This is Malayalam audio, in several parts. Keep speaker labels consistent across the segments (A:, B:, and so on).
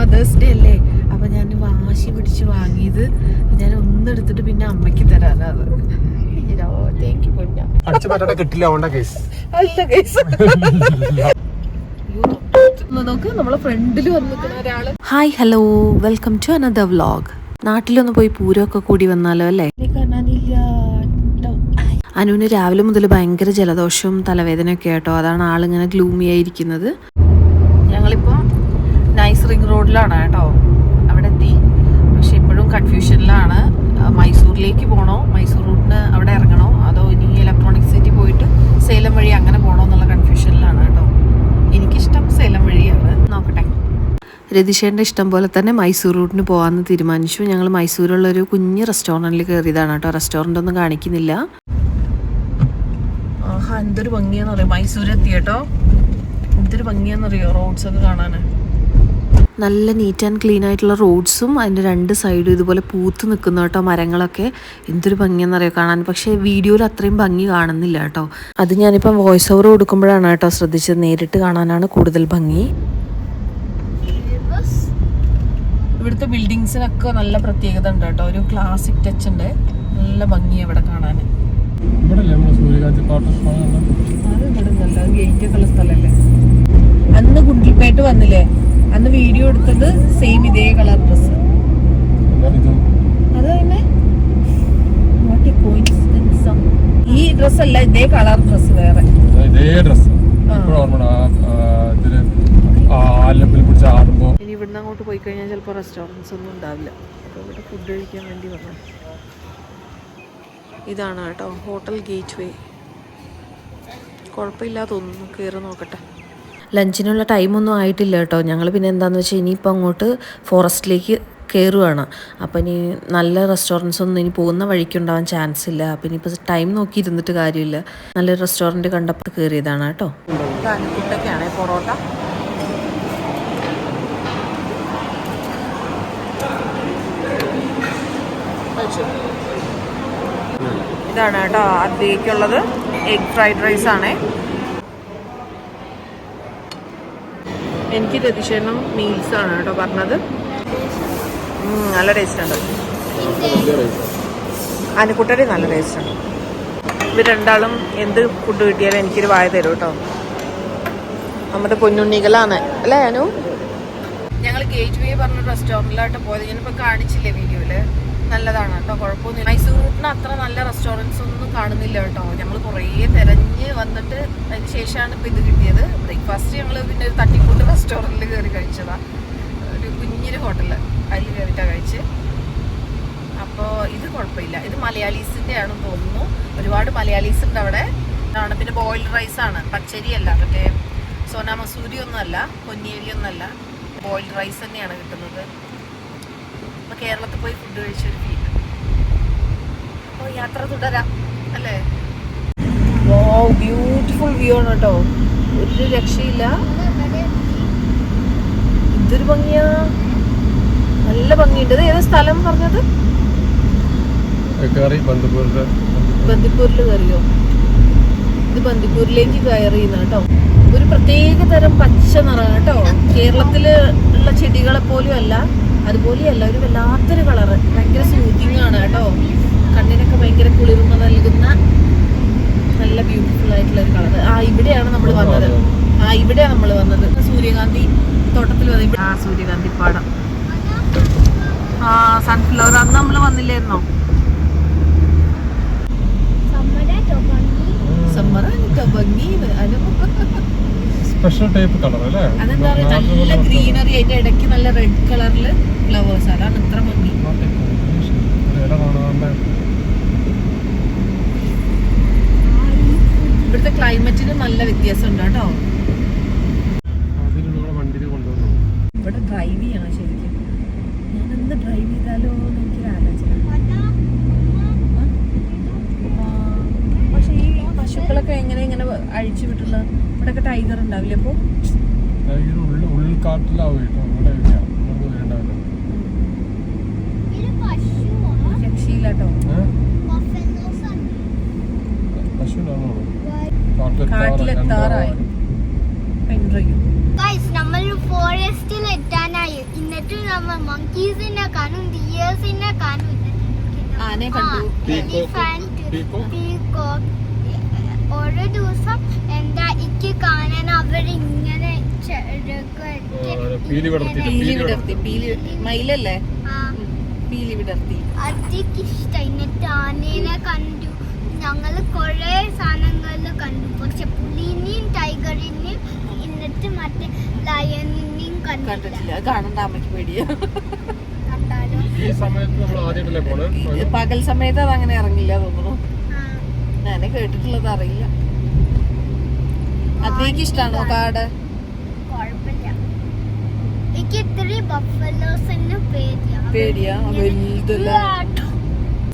A: മദേഴ്സ് ഡേ അല്ലേ, അപ്പൊ ഞാൻ വാശി പിടിച്ച് വാങ്ങിയത് ഞാൻ ഒന്നെടുത്തിട്ട് പിന്നെ അമ്മയ്ക്ക് തരാനത്. നമ്മളെ ഫ്രണ്ടില് വന്നിരിക്കുന്ന ഒരാള്. Hi hello, welcome to another vlog. നാട്ടിലൊന്ന് പോയി പൂരമൊക്കെ കൂടി വന്നാലോ അല്ലേ? അനുവിന് രാവിലെ മുതൽ ഭയങ്കര ജലദോഷവും തലവേദനയൊക്കെ ആട്ടോ, അതാണ് ആളിങ്ങനെ ഗ്ലൂമി ആയിരിക്കുന്നത്. ഞങ്ങളിപ്പോൾ നൈസ് റിംഗ് റോഡിലാണ് കേട്ടോ, അവിടെ എത്തി. പക്ഷെ ഇപ്പോഴും കൺഫ്യൂഷനിലാണ്. മൈസൂരിലേക്ക് പോകണോ, മൈസൂർ റൂട്ടിന് അവിടെ ഇറങ്ങണോ, അതോ ഇനി ഇലക്ട്രോണിക് സിറ്റി പോയിട്ട് സേലം വഴി അങ്ങനെ പോകണോ എന്നുള്ള കൺഫ്യൂഷനിലാണ് കേട്ടോ. എനിക്കിഷ്ടം സേലം വഴിയാണ്, നോക്കട്ടെ. രതീഷേൻ്റെ ഇഷ്ടം പോലെ തന്നെ മൈസൂർ റൂട്ടിന് പോകാമെന്ന് തീരുമാനിച്ചു. ഞങ്ങൾ മൈസൂരുള്ളൊരു കുഞ്ഞ് റെസ്റ്റോറൻറ്റിൽ കയറിയതാണ് കേട്ടോ. റെസ്റ്റോറൻ്റ് ഒന്നും കാണിക്കുന്നില്ല. ആഹാ, എന്തൊരു ഭംഗിയാന്ന് പറയാം. മൈസൂർ എത്തി കേട്ടോ. എന്തൊരു ഭംഗിയാന്നറിയോ റോഡ്സ് ഒക്കെ കാണാൻ. നല്ല നീറ്റ് ആൻഡ് ക്ലീൻ ആയിട്ടുള്ള റോഡ്സും അതിൻ്റെ രണ്ട് സൈഡും ഇതുപോലെ പൂത്ത് നിൽക്കുന്ന കേട്ടോ മരങ്ങളൊക്കെ. എന്തൊരു ഭംഗിയാണെന്നറിയോ കാണാൻ. പക്ഷേ വീഡിയോയിൽ അത്രയും ഭംഗി കാണുന്നില്ല കേട്ടോ. അത് ഞാനിപ്പം വോയിസ് ഓവർ കൊടുക്കുമ്പോഴാണ് കേട്ടോ ശ്രദ്ധിച്ചത്. നേരിട്ട് കാണാനാണ് കൂടുതൽ ഭംഗി. ഇവിടുത്തെ ബിൽഡിങ്സിനൊക്കെ നല്ല പ്രത്യേകത ഉണ്ട് കേട്ടോ. ഒരു ക്ലാസിക് ടച്ച് ഉണ്ട്. നല്ല ഭംഗിയാണ് ഇവിടെ കാണാൻ. ഗേറ്റ് ഒക്കെ ഉള്ള സ്ഥലല്ലേ. അന്ന് ഗുണ്ടിൽപേട്ട് വന്നില്ലേ, അന്ന് വീഡിയോ എടുത്തത് സെയിം ഇതേ കളർ ഡ്രസ്. അത് തന്നെ ഈ ഡ്രസ് അല്ല, ഇതേ കളർ ഡ്രസ് വേറെ. ഇനി ഇവിടുന്ന് അങ്ങോട്ട് പോയി കഴിഞ്ഞാൽ ചിലപ്പോൾ റെസ്റ്റോറൻറ്റ്സ് ഒന്നും ഉണ്ടാവില്ല. അപ്പോൾ ഇവിടെ ഫുഡ് കഴിക്കാൻ വേണ്ടി വന്നു. ഇതാണ് കേട്ടോ ഹോട്ടൽ ഗേറ്റ് വേ. കുഴപ്പമില്ല തോന്നുന്നു, കയറി നോക്കട്ടെ. ലഞ്ചിനുള്ള ടൈമൊന്നും ആയിട്ടില്ല കേട്ടോ. ഞങ്ങൾ പിന്നെ എന്താണെന്ന് വെച്ചാൽ ഇനിയിപ്പോൾ അങ്ങോട്ട് ഫോറസ്റ്റിലേക്ക് കയറുകയാണ്. അപ്പോൾ ഇനി നല്ല റെസ്റ്റോറൻറ്റ്സ് ഒന്നും ഇനി പോകുന്ന വഴിക്കുണ്ടാവാൻ ചാൻസ് ഇല്ല. അപ്പോൾ ഇനിയിപ്പോൾ ടൈം നോക്കി ഇരുന്നിട്ട് കാര്യമില്ല. നല്ലൊരു റെസ്റ്റോറൻറ്റ് കണ്ടപ്പോൾ കയറിയതാണ് കേട്ടോ. കുട്ടൊക്കെയാണ് പൊറോട്ട. ഇതാണ് കേട്ടോ അതിലേക്കുള്ളത്. എഗ് ഫ്രൈഡ് റൈസ് ആണേ. എനിക്ക് രതീഷേനും മീൽസ് ആണ് കേട്ടോ പറഞ്ഞത്. നല്ല ടേസ്റ്റ് ഉണ്ട്. അനുക്കുട്ടടി നല്ല ടേസ്റ്റ് ഉണ്ട്. ഇവർ രണ്ടാളും എന്ത് ഫുഡ് കിട്ടിയാലും എനിക്കൊരു വായ തരും കേട്ടോ. നമ്മുടെ പൊന്നുണ്ണികളാണ് അല്ലേ അനു? ഞങ്ങൾ ഗേറ്റ് വേ പറഞ്ഞ റെസ്റ്റോറൻറ്റിലായിട്ട് പോയത്. ഞാനിപ്പോൾ കാണിച്ചില്ലേ വീഡിയോയില്. നല്ലതാണ് കേട്ടോ, കുഴപ്പമൊന്നുമില്ല. മൈസൂർ റൂട്ടിന് അത്ര നല്ല റെസ്റ്റോറൻറ്റ്സ് ഒന്നും കാണുന്നില്ല കേട്ടോ. ഞങ്ങൾ കുറേ തിരഞ്ഞ് വന്നിട്ട് അതിന് ശേഷമാണ് ഇപ്പോൾ ഇത് കിട്ടിയത്. ബ്രേക്ക്ഫാസ്റ്റ് ഞങ്ങൾ പിന്നെ ഒരു തട്ടിക്കൂട്ട് റെസ്റ്റോറൻറ്റിൽ കയറി കഴിച്ചതാണ്. ഒരു കുഞ്ഞൊരു ഹോട്ടലിൽ അതിൽ കയറിയിട്ടാണ് കഴിച്ച്. അപ്പോൾ ഇത് കുഴപ്പമില്ല. ഇത് മലയാളീസിൻ്റെ ആണെന്ന് തോന്നുന്നു. ഒരുപാട് മലയാളീസ് ഉണ്ട് അവിടെ. ആണ് പിന്നെ ബോയിൽഡ് റൈസാണ്, പച്ചരിയല്ല, മറ്റേ സോനാ മസൂരി ഒന്നുമല്ല, പൊന്നിയരി ഒന്നുമല്ല, ബോയിൽഡ് റൈസ് തന്നെയാണ് കിട്ടുന്നത്. അപ്പോൾ കേരളത്തിൽ പോയി ഫുഡ് കഴിച്ചൊരു ഫീൽ. അപ്പോൾ യാത്ര തുടരാം അല്ലേ. ഓ ബ്യൂട്ടിഫുൾ വ്യൂ ആണ് കേട്ടോ, ഒരു രക്ഷയില്ല. എന്തൊരു ഭംഗിയാ, നല്ല ഭംഗിയുണ്ട്. ഇത് ഏത് സ്ഥലം പറഞ്ഞത്? ബന്ദിപ്പൂരിൽ കയറിയോ? ഇത് ബന്ദിപ്പൂരിലേക്ക് കയറിയുന്ന കേട്ടോ. ഒരു പ്രത്യേക തരം പച്ച നിറം കേട്ടോ. കേരളത്തിൽ ഉള്ള ചെടികളെ പോലും അല്ല, അതുപോലെയല്ല, ഒരു വല്ലാത്തൊരു കളറ്. ഭയങ്കര സൂത്തിങ് ആണ് കേട്ടോ. കണ്ണിനൊക്കെ ഭയങ്കര കുളിർമ നൽകുന്ന നല്ല ബ്യൂട്ടിഫുൾ ആയിട്ടുള്ള ഒരു കളർ. ഇവിടെയാണ് നമ്മൾ വന്നത്. ഇവിടെയാണ് നമ്മൾ വന്നത്. സൂര്യകാന്തി തോട്ടത്തിൽ വന്നത്. സൂര്യകാന്തി പാടം. സൺഫ്ലവർ അന്ന് നമ്മൾ വന്നില്ലായിരുന്നോ? അതെന്താ പറയുക, നല്ല ഗ്രീനറി, അതിന്റെ ഇടയ്ക്ക് നല്ല റെഡ് കളറില് ഫ്ലവേഴ്സ്. അതാണ് ഇത്ര ഭംഗി. ഇവിടുത്തെ ക്ലൈമറ്റിന് നല്ല വ്യത്യാസം ഉണ്ട് കേട്ടോ. ഇവിടെ ഡ്രൈവ് ചെയ്യണം ശരിക്കും. ഞാനെന്ത് ഡ്രൈവ് ചെയ്താലോ എന്ന് എനിക്കൊരു ആലോചന. പക്ഷെ ഈ പശുക്കളൊക്കെ എങ്ങനെ ഇങ്ങനെ അഴിച്ചു വിട്ടുള്ള ഇവിടെയൊക്കെ ടൈഗർ ഉണ്ടാവില്ലേ? അപ്പൊ രക്ഷയില്ലാട്ടോ. കാട്ടിലെത്താറായി. നമ്മൾ ഫോറസ്റ്റിൽ എത്താനായി. ഇന്നലെ
B: നമ്മൾ monkeysനെ കാണും, deersനെ കാണും,
A: ആനയെ കണ്ടു,
B: പീകോക്ക്. ഒരു ദിവസം എന്താ ഇക്ക് കാണാൻ അവരിങ്ങനെ
A: മയിലല്ലേ പീലി വിടർത്തി.
B: അതൊക്കെ ഇഷ്ടായി. എന്നിട്ട് ആനേനെ കണ്ടു. ഞങ്ങള് കൊറേ സാധനങ്ങള് കണ്ടു. പക്ഷെ പുലിനെയും ടൈഗറിനെയും എന്നിട്ട് മറ്റേ ലയണിനെയും കണ്ടിട്ടില്ല.
A: കാണണ്ട, അമ്മയ്ക്ക് പേടിയാ.
B: കണ്ടാലോ
A: പകൽ സമയത്ത് അതങ്ങനെ ഇറങ്ങില്ല തോന്നുന്നു. ഞാനെ കേട്ടിട്ടുള്ളത് അറിയില്ല. അതിലേക്ക് ഇഷ്ടാണോ കാട്?
B: കൊഴപ്പില്ല. എനിക്ക് ഇത്തിരി ബഫലോസിന്
A: പേടിയാ. വലുതല്ല.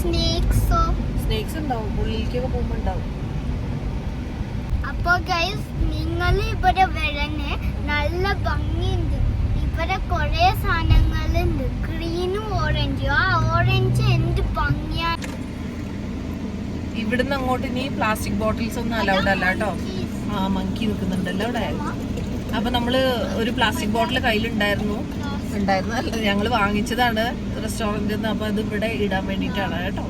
B: സ്നേക്സോ?
A: സ്നേക്സ് ഉണ്ടാവും, ഉള്ളിലേക്കൊക്കെ പോകുമ്പോ ഉണ്ടാവും.
B: അപ്പൊ ഗൈസ്, നിങ്ങൾ ഇവിടെ വരണേ, നല്ല ഭംഗിയുണ്ട്. ഇവിടെ കൊറേ സാധനങ്ങളുണ്ട്, ഗ്രീനും ഓറഞ്ചും. ആ ഓറഞ്ച് എന്ത് ഭംഗിയാ.
A: ഇവിടുന്ന് അങ്ങോട്ട് ഇനി പ്ലാസ്റ്റിക് ബോട്ടിൽസ് ഒന്നും അലൗഡ് അല്ല കേട്ടോ. ആ മങ്കി നിൽക്കുന്നുണ്ടല്ലോ അവിടെ. അപ്പൊ നമ്മള് ഒരു പ്ലാസ്റ്റിക് ബോട്ടിൽ കയ്യിലുണ്ടായിരുന്നു. അല്ല, ഞങ്ങള് വാങ്ങിച്ചതാണ് റെസ്റ്റോറന്റിൽ നിന്ന്. അപ്പൊ അത് ഇവിടെ ഇടാൻ വേണ്ടിട്ടാണ് കേട്ടോ.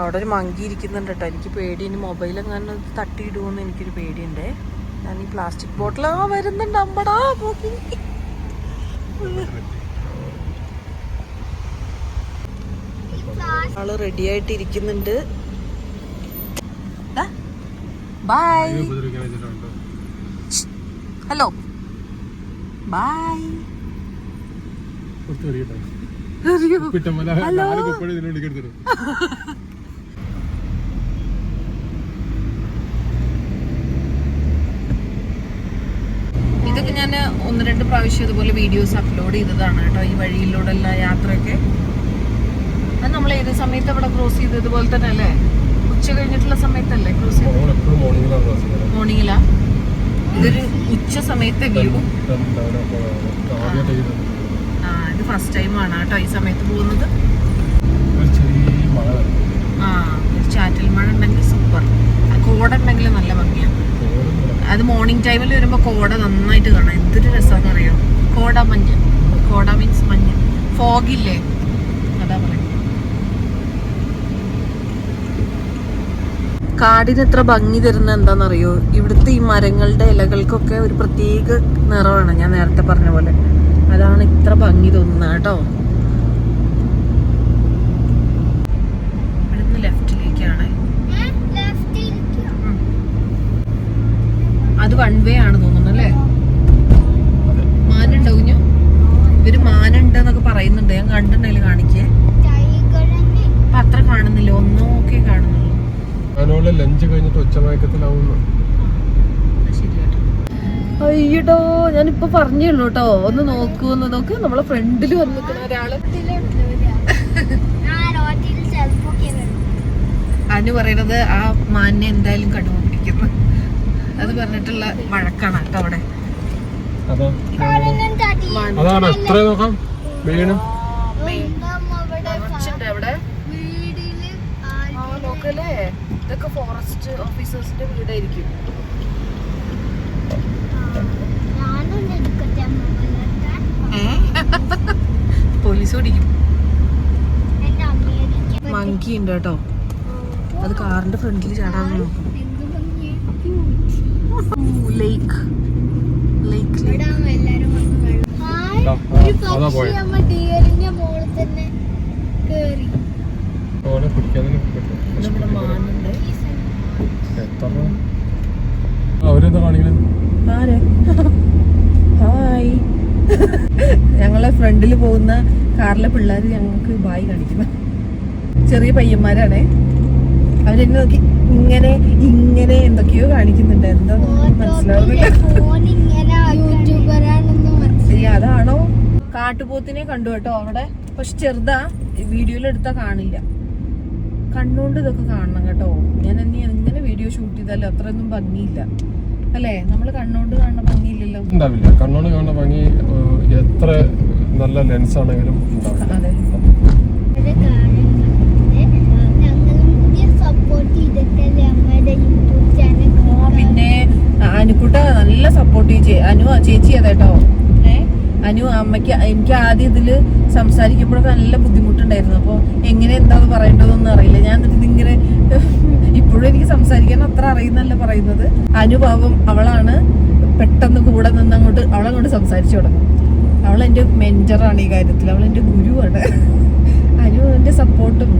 A: അവിടെ ഒരു മങ്കി ഇരിക്കുന്നുണ്ട് കേട്ടോ. എനിക്ക് പേടി, ഇനി മൊബൈൽ എങ്ങനെ തട്ടിയിടുമെന്ന് എനിക്കൊരു പേടിയുണ്ട്. ഞാൻ ഈ പ്ലാസ്റ്റിക് ബോട്ടിൽ വരുന്നുണ്ട്. അമ്പടാ പോക്കി. ആള് റെഡി ആയിട്ട് ഇരിക്കുന്നുണ്ട്. ബൈ. Hello bye. ഇതൊക്കെ ഞാൻ 1-2 പ്രാവശ്യം ഇതുപോലെ വീഡിയോസ് അപ്ലോഡ് ചെയ്തതാണ് കേട്ടോ. ഈ വഴിയിലൂടെയുള്ള യാത്രയൊക്കെ. അത് നമ്മൾ ഏത് സമയത്ത് അവിടെ ക്രോസ് ചെയ്ത് ഇതുപോലെ തന്നെ അല്ലേ? ഉച്ച കഴിഞ്ഞിട്ടുള്ള സമയത്തല്ലേ ക്രോസ് ചെയ്ത്? മോർണിംഗിലാ. ഇതൊരു ഉച്ച സമയത്തെ വ്യൂ. ഇത് ഫസ്റ്റ് ടൈം ആണ് കേട്ടോ ഈ സമയത്ത് പോകുന്നത്. ഒരു ചാറ്റൽ മഴ ഉണ്ടെങ്കിൽ സൂപ്പർ. കോട ഉണ്ടെങ്കിൽ നല്ല ഭംഗിയാണ്. അത് മോർണിംഗ് ടൈമിൽ വരുമ്പോ കോട നന്നായിട്ട് കാണാം. എന്തൊരു രസമാണെന്ന് അറിയോ? കോട മഞ്ഞ്. കോട മീൻസ് മഞ്ഞ്. ഫോഗില്ലേ, അതാ പറയുന്നത്. കാടിന് എത്ര ഭംഗി തരുന്ന എന്താണെന്നറിയോ? ഇവിടുത്തെ ഈ മരങ്ങളുടെ ഇലകൾക്കൊക്കെ ഒരു പ്രത്യേക നിറമാണ്. ഞാൻ നേരത്തെ പറഞ്ഞ പോലെ അതാണ് ഇത്ര ഭംഗി തോന്നുന്നത് കേട്ടോ. ഇവിടുന്ന് ലെഫ്റ്റിലേക്കാണ്. അത് വൺ വേ ആണ് തോന്നുന്നു അല്ലേ? മാനുണ്ടോ കുഞ്ഞു? ഇവര് മാനുണ്ട് എന്നൊക്കെ പറയുന്നുണ്ട്. ഞാൻ കണ്ടിട്ടുണ്ടെങ്കിൽ കാണിക്കേ. അപ്പൊ അത്ര കാണുന്നില്ല, ഒന്നോക്കെ കാണുന്നുള്ളൂ.
C: ലഞ്ച് കഴിഞ്ഞിട്ട് ഉച്ചമയക്കത്തിലാവുന്നു.
A: അയ്യടോ, ഞാനിപ്പൊ പറഞ്ഞുള്ളൂ കേട്ടോ. ഒന്ന് നോക്കൂന്ന് നോക്ക്. നമ്മളെ ഫ്രണ്ടില് വന്നിരിക്കുന്ന ഒരാള്. അനു പറയണത് ആ മാനിനെ എന്തായാലും കടുവ പിടിക്കുന്നു. അത് പറഞ്ഞിട്ടുള്ള വഴക്കാണ് കേട്ടോ അവിടെ.
C: അതാണ് എത്ര നോക്കാം വീണ്
A: അവിടെ നോക്കല്ലേ. ഇതൊക്കെ ഫോറസ്റ്റ് ഓഫീസേഴ്സിന്റെ വീടായിരിക്കും. പോലീസ് ഓടിക്കും. മങ്കി ഉണ്ട് കേട്ടോ. അത് കാറിന്റെ ഫ്രണ്ടിൽ ചാടാൻ നോക്കും. ലേക്ക് ലേക്ക്
C: അവരെന്താ കാണിക്കുന്നത്?
A: ഹായ്. ഞങ്ങളെ ഫ്രണ്ടിൽ പോകുന്ന കാറിലെ പിള്ളേർ ഞങ്ങൾക്ക് ബായ് കാണിക്കുന്ന ചെറിയ പയ്യന്മാരാണേ. അവരെന്നെ നോക്കി ഇങ്ങനെ ഇങ്ങനെ എന്തൊക്കെയോ കാണിക്കുന്നുണ്ട്. എന്താ മനസ്സിലാവുന്നില്ല. അതാണോ? കാട്ടുപോത്തിനെ കണ്ടു കേട്ടോ അവിടെ. പക്ഷെ ചെറുതാ, വീഡിയോയിൽ എടുത്താ കാണില്ല. കണ്ണുകൊണ്ട് ഇതൊക്കെ കാണണം കേട്ടോ. ഞാൻ എങ്ങനെ വീഡിയോ ഷൂട്ട് ചെയ്താലും അത്രയൊന്നും ഭംഗിയില്ല അല്ലേ? നമ്മള് കണ്ണുകൊണ്ട് കാണുന്ന ഭംഗിയില്ലല്ലോ.
C: ഉണ്ടാവില്ല. കണ്ണുകൊണ്ട് കാണുന്ന ഭംഗി എത്ര നല്ല ലെൻസ് ആണെങ്കിലും ഉണ്ടാവില്ല.
A: അതെ. പിന്നെ അനുക്കുട്ട നല്ല സപ്പോർട്ടീവ് അനു ചേച്ചി അതാട്ടോ. അനു അമ്മയ്ക്ക് എനിക്ക് ആദ്യം ഇതില് സംസാരിക്കുമ്പോഴൊക്കെ നല്ല ബുദ്ധിമുട്ടുണ്ടായിരുന്നു. അപ്പൊ എങ്ങനെ എന്താന്ന് പറയേണ്ടതൊന്നും അറിയില്ല. ഞാൻ എന്നിട്ട് ഇതിങ്ങനെ ഇപ്പോഴും എനിക്ക് സംസാരിക്കാൻ അത്ര അറിയുന്നല്ല പറയുന്നത്. അനുഭാവം അവളാണ് പെട്ടെന്ന് കൂടെ നിന്ന് അവളങ്ങോട്ട് സംസാരിച്ചു തുടങ്ങും. അവൾ എന്റെ മെന്ററാണ് ഈ കാര്യത്തിൽ, അവൾ എന്റെ ഗുരുവാണ്. അനു എന്റെ സപ്പോർട്ടും.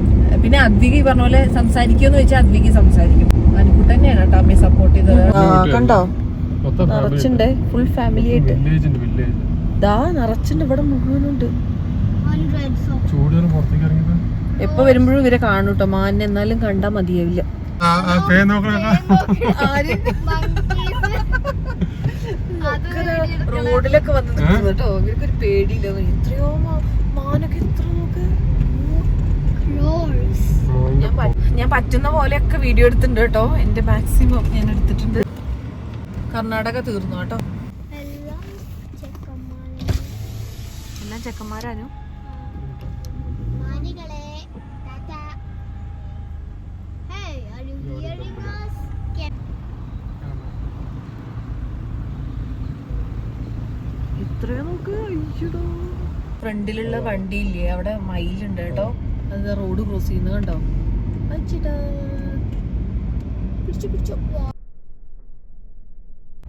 A: പിന്നെ അദ്വിക ഈ പറഞ്ഞ പോലെ സംസാരിക്കുമെന്ന് വെച്ചാൽ അദ്വിക സംസാരിക്കും. അനുക്കുട്ട തന്നെയാണ് കേട്ടോ അമ്മയെ സപ്പോർട്ട് ചെയ്തത്. കണ്ടോ നിറച്ചുണ്ട്, ഫുൾ ഫാമിലി ആയിട്ട് ദാ നിറച്ചുണ്ട്. ഇവിടെ മുഴുവനുണ്ട്. എപ്പോ വരുമ്പോഴും ഇവരെ കാണും കേട്ടോ. മാന്നെ എന്നാലും കണ്ടാ മതിയാവില്ല. റോഡിലൊക്കെ വന്ന് നിൽക്കുന്നത് കേട്ടോ. ഇവർക്കൊരു പേടിയില്ല. എത്രയോ മാനൊക്കെ എത്ര നോക്ക്. ഞാൻ പറ്റുന്ന പോലെയൊക്കെ വീഡിയോ എടുത്തിട്ടുണ്ട് കേട്ടോ. എന്റെ മാക്സിമം ഞാൻ എടുത്തിട്ടുണ്ട്. കർണാടക തീർന്നു കേട്ടോ. എല്ലാം ചെക്കന്മാരാനു. ഇത്രയോ നോക്ക്. അയ്യോ, ഫ്രണ്ടിലുള്ള വണ്ടിയില്ലേ അവിടെ മയിലുണ്ട് കേട്ടോ. അത് റോഡ് ക്രോസ് ചെയ്യുന്നത് കണ്ടോ.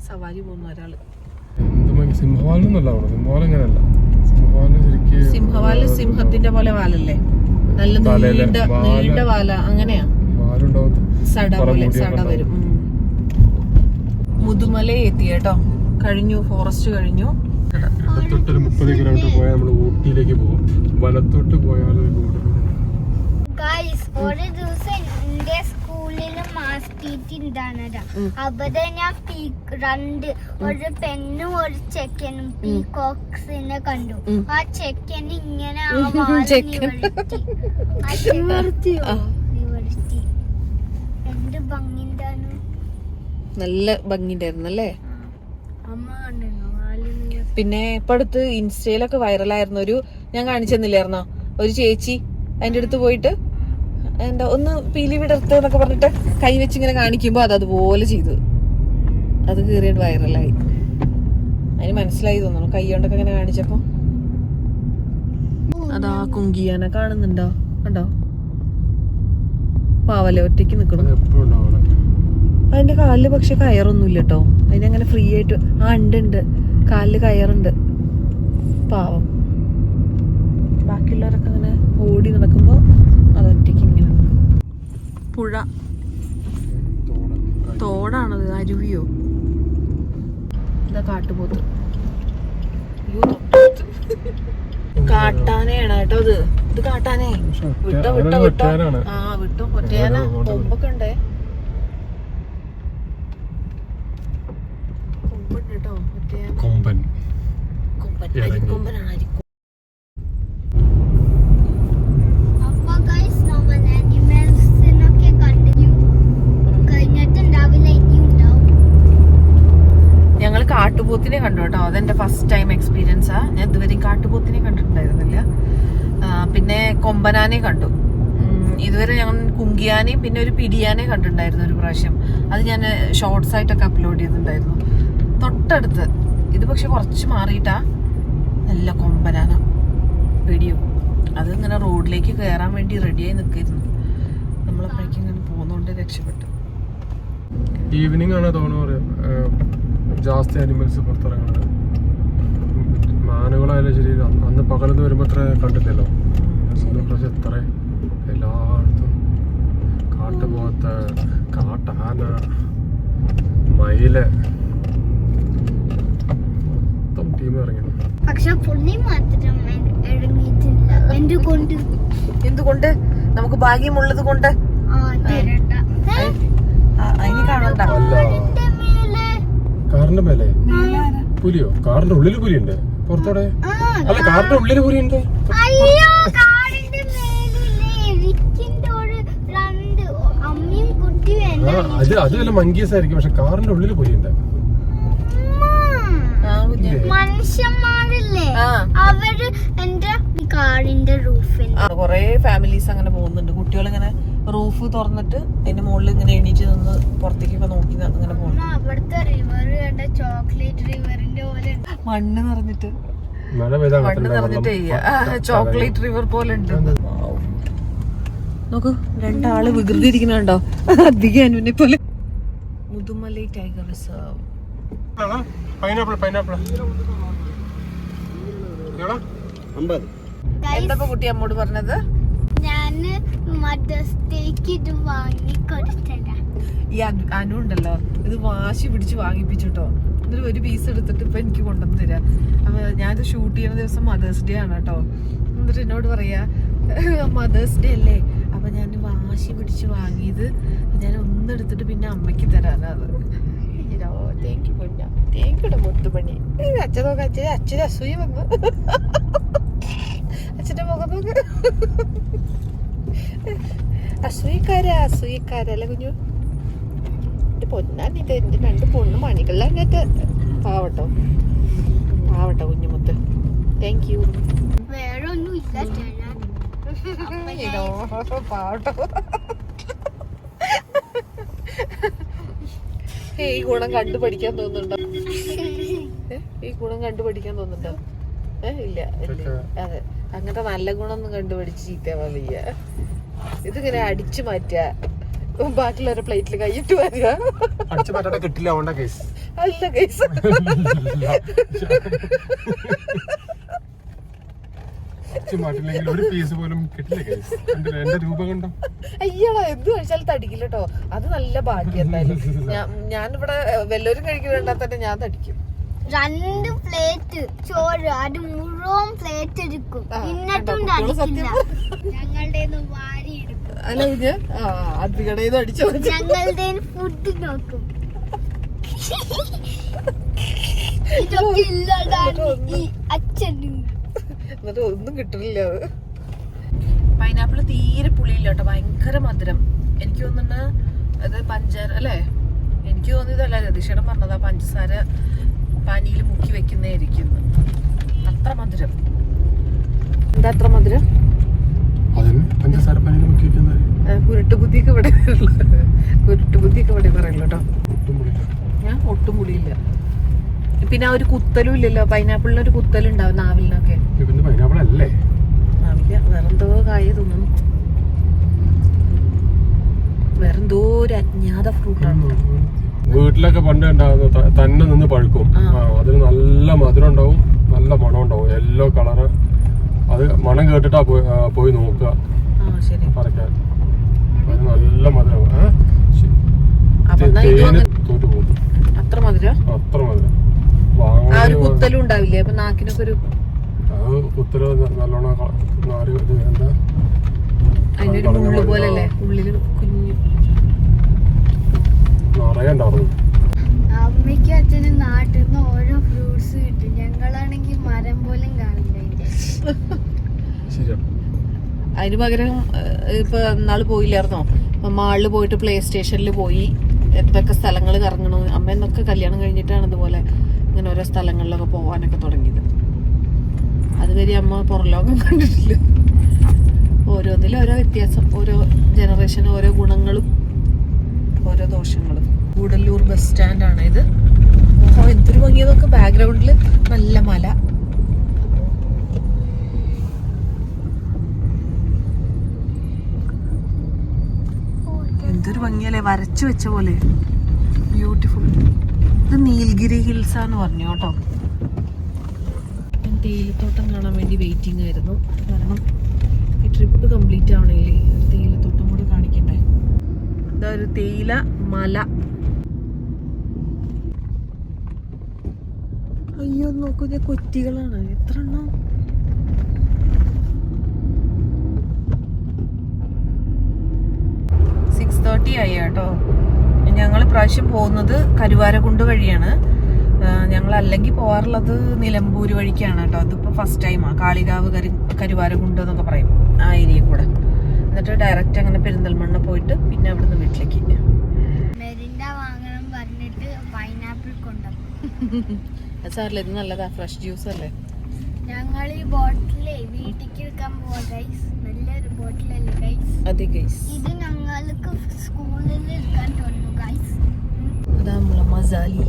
A: സവാരി പോകുന്ന ഒരാള്. സിംഹവാല് സിംഹത്തിന്റെ പോലെ വാലല്ലേ, നല്ല നീണ്ട വാല. അങ്ങനെയാ സട പോലെ സട വരും. മുതുമല എത്തി കേട്ടോ. കഴിഞ്ഞു, ഫോറസ്റ്റ് കഴിഞ്ഞു.
C: ഇടത്തോട്ടൊരു 30 കിലോമീറ്റർ പോയാൽ നമ്മൾ ഊട്ടിയിലേക്ക് പോകും. വലത്തോട്ട് പോയാൽ
B: ഒരു ദിവസം എന്റെ സ്കൂളില് മാസ് ടീച്ചർ ഉണ്ടാകുന്നതാ. അവിടെ ഞാൻ ഒരു പെണ്ണും ഒരു ചെക്കനും പീകോക്സിനെ കണ്ടു. ആ ചെക്കൻ ഇങ്ങനെ എന്ത് ഭംഗിണ്ടാണ്.
A: നല്ല ഭംഗിണ്ടായിരുന്നു അല്ലേ.
B: അമ്മ കണ്ടിരുന്നു.
A: പിന്നെ ഇപ്പൊ അടുത്ത് ഇൻസ്റ്റയിലൊക്കെ വൈറലായിരുന്നു ഒരു, ഞാൻ കാണിച്ചെന്നില്ലായിരുന്നോ, ഒരു ചേച്ചി അതിന്റെ അടുത്ത് പോയിട്ട് എന്താ ഒന്ന് പീലി വിടർത്ത് എന്നൊക്കെ പറഞ്ഞിട്ട് കൈ വെച്ച് ഇങ്ങനെ കാണിക്കുമ്പോ അതുപോലെ ചെയ്തു. അത് കീറിയിട്ട് വൈറലായി. അതിന് മനസ്സിലായി തോന്നുന്നു കൈ കൊണ്ടൊക്കെ ഇങ്ങനെ കാണിച്ചപ്പോ. അതാ കുങ്കിയാനെ കാണുന്നുണ്ടോ, കണ്ടോ പാവല്ലേ ഒറ്റയ്ക്ക് നിക്കണം. അതിന്റെ കാലില് പക്ഷെ കയറൊന്നുമില്ല കേട്ടോ. അതിനങ്ങനെ ഫ്രീ ആയിട്ട് ഉണ്ട് കാലില് കയറുണ്ട്. പാവം. ബാക്കിയുള്ളവരൊക്കെ അങ്ങനെ ഓടി നടക്കുമ്പോ അതൊറ്റയ്ക്ക് ഇങ്ങനെ. പുഴ, തോടാണത്, അരുവിയോ. ഇതാ കാട്ടുപോത്ത്. കാട്ടാനയാണ് കേട്ടോ ഇത്. ഇത് കാട്ടാനേ. വിട്ടോ വിട്ടോ വിട്ടോ. ആ വിട്ടോ. ഒറ്റയാന കൊമ്പൊക്കെ ഉണ്ടേ. കൊമ്പുണ്ട് കേട്ടോ. ഒറ്റയാന കൊമ്പൻ. അരിക്കൊമ്പനാണ്. അരിക്കൊമ്പൻ. ഞങ്ങൾ കാട്ടുപോത്തിനെ കണ്ടു കേട്ടോ. അതെന്റെ ഫസ്റ്റ് ടൈം എക്സ്പീരിയൻസാ. ഞാൻ ഇതുവരെയും കാട്ടുപോത്തിനെ കണ്ടിട്ടുണ്ടായിരുന്നില്ല. പിന്നെ കൊമ്പനാനെ കണ്ടു. ഇതുവരെ ഞങ്ങൾ കുങ്കിയാനെയും പിന്നെ ഒരു പിടിയാനെ കണ്ടിട്ടുണ്ടായിരുന്നു ഒരു പ്രാവശ്യം. അത് ഞാൻ ഷോർട്സ് ആയിട്ടൊക്കെ അപ്ലോഡ് ചെയ്തിട്ടുണ്ടായിരുന്നു. തൊട്ടടുത്ത് ഇത് പക്ഷെ കുറച്ച് മാറിയിട്ടാ നല്ല കൊമ്പനാന വീഡിയോ. അത് ഇങ്ങനെ റോഡിലേക്ക് കയറാൻ വേണ്ടി റെഡിയായി നിൽക്കായിരുന്നു. നമ്മളപ്പോഴേക്കും ഇങ്ങനെ പോകുന്നോണ്ട് രക്ഷപ്പെട്ടു.
C: ഈവനിങ് ആണ് തോന്നുന്നു ജാസ്തി അനിമൽസ് പുറത്തിറങ്ങുന്നത്. മാനുകളായാലും ശരി, അന്ന് പകലെന്ന് വരുമ്പോ അത്ര കണ്ടില്ലല്ലോ. എത്ര എല്ലായിടത്തും കാട്ടുപോത്ത്, കാട്ടാന, മയില്, മൊത്തം ടീം ഇറങ്ങി.
B: പക്ഷെ പുള്ളി മാത്രം ഇറങ്ങിയിട്ടില്ല.
A: എന്തുകൊണ്ട്? നമുക്ക് ഭാഗ്യമുള്ളത് കൊണ്ട്. അതിന് കാണണ്ട.
C: കാറിന്റെ മേലെ പുലിയോ? കാറിന്റെ ഉള്ളില് പുലിയുണ്ട്. പുറത്തോടെ അല്ല, കാറിന്റെ ഉള്ളില് പുലിയുണ്ട്. അത് വല്ല മങ്കീസ് ആയിരിക്കും. പക്ഷെ കാറിന്റെ ഉള്ളില് പുലിയുണ്ട്.
B: മനുഷ്യന്മാരില്ലേ, അവര് എന്റെ കാറിന്റെ റൂഫിൽ
A: കൊറേ ഫാമിലീസ് അങ്ങനെ പോകുന്നുണ്ട്. കുട്ടികൾ ഇങ്ങനെ റൂഫ് തുറന്നിട്ട് അതിന്റെ മുകളിൽ ഇങ്ങനെ എണീറ്റ് നിന്ന് പുറത്തേക്കൊക്കെ നോക്കി അങ്ങനെ പോകുന്നു.
B: അവിടുത്തെ റിവർ കണ്ട ചോക്ലേറ്റ് റിവറിന്റെ പോലെ
A: മണ്ണ് നിറഞ്ഞിട്ട്
C: മണ്ണ്
A: നിറഞ്ഞിട്ട് ചോക്ലേറ്റ് റിവർ പോലെ ഉണ്ട്. നോക്കൂ, രണ്ടാള് വികൃതി ഇരിക്കുന്നുണ്ടോ? അധികം അനുവിനെ പോലെ. Mudumalai tiger reserve. എന്താ കുട്ടി അമ്മോട് പറഞ്ഞത്?
B: ഞാന് മദേഴ്സ് ഡേക്ക് ഇത് വാങ്ങി കൊടുത്തതാ.
A: ഈ അനു ഉണ്ടല്ലോ, ഇത് വാശി പിടിച്ച് വാങ്ങിപ്പിച്ചിട്ടോ. എന്നിട്ട് ഒരു പീസ് എടുത്തിട്ട് ഇപ്പൊ എനിക്ക് കൊണ്ടുവന്ന് തരാം. അപ്പൊ ഞാനിത് ഷൂട്ട് ചെയ്യുന്ന ദിവസം മദേഴ്സ് ഡേ ആണ് കേട്ടോ. എന്നിട്ട് എന്നോട് പറയാ മദേഴ്സ് ഡേ അല്ലേ, അപ്പൊ ഞാൻ വാശി പിടിച്ച് വാങ്ങിയത് ഞാൻ ഒന്നെടുത്തിട്ട് പിന്നെ അമ്മയ്ക്ക് തരാനത്. താങ്ക് യു പൊന്ന, താങ്ക് യുടെ മുത്തുപണി. അച്ഛൻ നോക്ക, അച്ഛന് അസൂയ വന്നു. അച്ഛന്റെ മുഖം നോക്ക്. അസൂയക്കാരല്ലേ കുഞ്ഞു? പൊന്നാനിത് എന്റെ 2 പൊണ്ണ് മണികളിലങ്ങട്ട് പാവട്ടോ കുഞ്ഞുമുത്ത്. Thank you.
B: വേറെ ഒന്നും ഇല്ല.
A: പാവട്ടോ. ഈ ഗുണം കണ്ടുപഠിക്കാൻ തോന്നുന്നുണ്ടോ? ഈ ഗുണം കണ്ടുപഠിക്കാൻ തോന്നുന്നുണ്ടോ? ഇല്ല. അതെ, അങ്ങനത്തെ നല്ല ഗുണമൊന്നും കണ്ടുപിടിച്ച് ചീത്തയാവാൻ വയ്യ. ഇതിങ്ങനെ അടിച്ചു മാറ്റുക, ബാക്കിയുള്ളവരുടെ പ്ലേറ്റിൽ കൈയിട്ട് വരിക.
C: കിട്ടില്ല കേസ്
A: അല്ല കേസ്.
C: ഒരു പീസ് പോലും കിട്ടില്ല കേസ്. എന്റെ രൂപം കണ്ടോ?
A: അയ്യടാ, എന്ത് കഴിച്ചാലും തടിക്കില്ല കേട്ടോ. അത് നല്ല ഭാഗ്യം. എന്തായാലും ഞാനിവിടെ വല്ലവരും കഴിക്കുന്നുണ്ടാ തന്നെ ഞാൻ തടിക്കും.
B: 2 പ്ലേറ്റ് ചോറ്, അത് മുഴുവൻ പ്ലേറ്റ് എടുക്കും. എന്നിട്ടും തടിക്കില്ല. ഞങ്ങളുടെ വാരി എടുക്കും.
A: അല്ല കുഞ്ഞ്, അതികടയിൽ അടിച്ചു.
B: ഞങ്ങളുടെ ഫുഡ് നോക്കും. ഇതൊക്കെ ഇല്ലതാണ് ഈ അച്ഛനും.
A: എന്നിട്ട് ഒന്നും കിട്ടുന്നില്ല. അത് പൈനാപ്പിള് തീരെ പുളിയില്ല കേട്ടോ, ഭയങ്കര മധുരം. എനിക്ക് തോന്നുന്നുണ്ട് അത് പഞ്ചാര അല്ലേ? എനിക്ക് തോന്നിയതല്ല, രതീഷേടൻ പറഞ്ഞതാ പഞ്ചസാര പാനിയിൽ മുക്കി വെക്കുന്നതായിരിക്കും. അത്ര മധുരം. എന്താ അത്ര മധുരം? കുരുട്ടുബുദ്ധിയൊക്കെ ഇവിടെ പറയുള്ളൂ കേട്ടോ. ഞാൻ ഒട്ടും പുളിയില്ല. പിന്നെ ആ ഒരു കുത്തലും ഇല്ലല്ലോ, പൈനാപ്പിളിനൊരു കുത്തലുണ്ടാവും നാവിലിനൊക്കെ. നാവില്ല, വേറെന്തോ കായ തോന്നുന്നു. വേറെന്തോ ഒരു അജ്ഞാത ഫ്രൂട്ടാണ്.
C: വീട്ടിലൊക്കെ പണ്ട് ഉണ്ടാകുന്ന തന്നെ നിന്ന് പഴുക്കും. അതിന് നല്ല മധുരം ഉണ്ടാവും, നല്ല മണം ഉണ്ടാവും, യെല്ലോ കളറ്. അത് മണം കേട്ടിട്ടാ പോയി നോക്കുക പറിക്കാൻ. നല്ല മധുരം. തോറ്റു പോകും.
A: അത്ര മധുരം. കുത്തലും ഉണ്ടാവില്ലേ അപ്പൊ നാക്കിനൊക്കെ ഒരു
C: കുത്തല് നല്ലോണം എന്താ
A: അതിനൊരു മുള്ളു പോലല്ലേ ഉള്ളില് കുഞ്ഞു
C: നിറയെ ഉണ്ടാവും.
B: അമ്മയ്ക്കും അച്ഛനും നാട്ടിൽ നിന്ന് ഓരോ ഫ്രൂട്ട്സ് കിട്ടും. ഞങ്ങളാണെങ്കിൽ മരം പോലും കാണില്ല.
A: അതിന് പകരം ഇപ്പൊ നാള് പോയില്ലായിരുന്നോ, മാളില് പോയിട്ട് പ്ലേ സ്റ്റേഷനിൽ പോയി എന്തൊക്കെ സ്ഥലങ്ങൾ കറങ്ങണോ. അമ്മ എന്നൊക്കെ കല്യാണം കഴിഞ്ഞിട്ടാണ് ഇതുപോലെ ഇങ്ങനെ ഓരോ സ്ഥലങ്ങളിലൊക്കെ പോവാനൊക്കെ തുടങ്ങിയത്. അതുവരെ അമ്മ പുറലോകം കണ്ടിട്ടില്ല. ഓരോന്നിലും ഓരോ വ്യത്യാസം, ഓരോ ജനറേഷനും ഓരോ ഗുണങ്ങളും ഓരോ ദോഷങ്ങളും. ഗൂഡല്ലൂർ ബസ് സ്റ്റാൻഡാണ് ഇത്. എന്തൊരു ഭംഗിയതൊക്കെ. ബാക്ക്ഗ്രൗണ്ടില് നല്ല മല. എന്തൊരു ഭംഗിയല്ലേ, വരച്ചു വെച്ച പോലെ. ബ്യൂട്ടിഫുൾ. ഇത് നീൽഗിരി ഹിൽസ് ആന്ന് പറഞ്ഞു കേട്ടോ. തേയിലത്തോട്ടം കാണാൻ വേണ്ടി വെയിറ്റിംഗ് ആയിരുന്നു. കാരണം ഈ ട്രിപ്പ് കംപ്ലീറ്റ് ആവണമെങ്കിൽ ഒരു തേയിലത്തോട്ടം കൂടെ കാണിക്കണ്ടേ. ഇതാ ഒരു തേയില മല. അയ്യോ നോക്കൂ, ഇത് കൊറ്റികളാണ്. എത്ര എണ്ണം? ആയി കേട്ടോ. ഞങ്ങൾ പ്രാവശ്യം പോകുന്നത് കരുവാരക്കുണ്ട് വഴിയാണ്. ഞങ്ങൾ അല്ലെങ്കിൽ പോകാറുള്ളത് നിലമ്പൂര് വഴിക്കാണ് കേട്ടോ. അതിപ്പോൾ ഫസ്റ്റ് ടൈമാണ്. കാളികാവ് കരുവാരക്കുണ്ട് എന്നൊക്കെ പറയും ആ ഏരിയ കൂടെ. എന്നിട്ട് ഡയറക്റ്റ് അങ്ങനെ പെരിന്തൽമണ്ണ പോയിട്ട് പിന്നെ അവിടുന്ന് വീട്ടിലേക്ക്. സാറില്ല, ഇത് നല്ലതാ, ഫ്രഷ് ജ്യൂസ് അല്ലേ.
B: ഞങ്ങൾ ഈ ബോട്ടിലെ വീട്ടിലേക്ക് എടുക്കാൻ പോവാ ഗൈസ്. നല്ലൊരു ബോട്ടിലല്ലേ ഗൈസ്?
A: അതെ ഗൈസ്,
B: ഇത് ഞങ്ങൾക്ക് സ്കൂളിൽ എടുക്കാൻ തോന്നുന്നു ഗൈസ്.
A: അതാ നമ്മളെ മസാലി.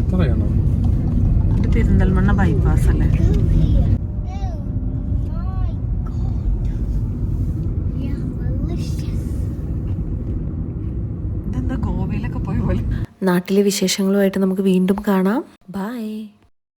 C: എത്രയാണോ
A: ഇത് പെരിന്തൽമണ്ണ ബൈപ്പാസ് അല്ലേ? ഇതെന്താ ഗോവയിലൊക്കെ പോയ പോലെ. നാട്ടിലെ വിശേഷങ്ങളുമായിട്ട് നമുക്ക് വീണ്ടും കാണാം. ബൈ.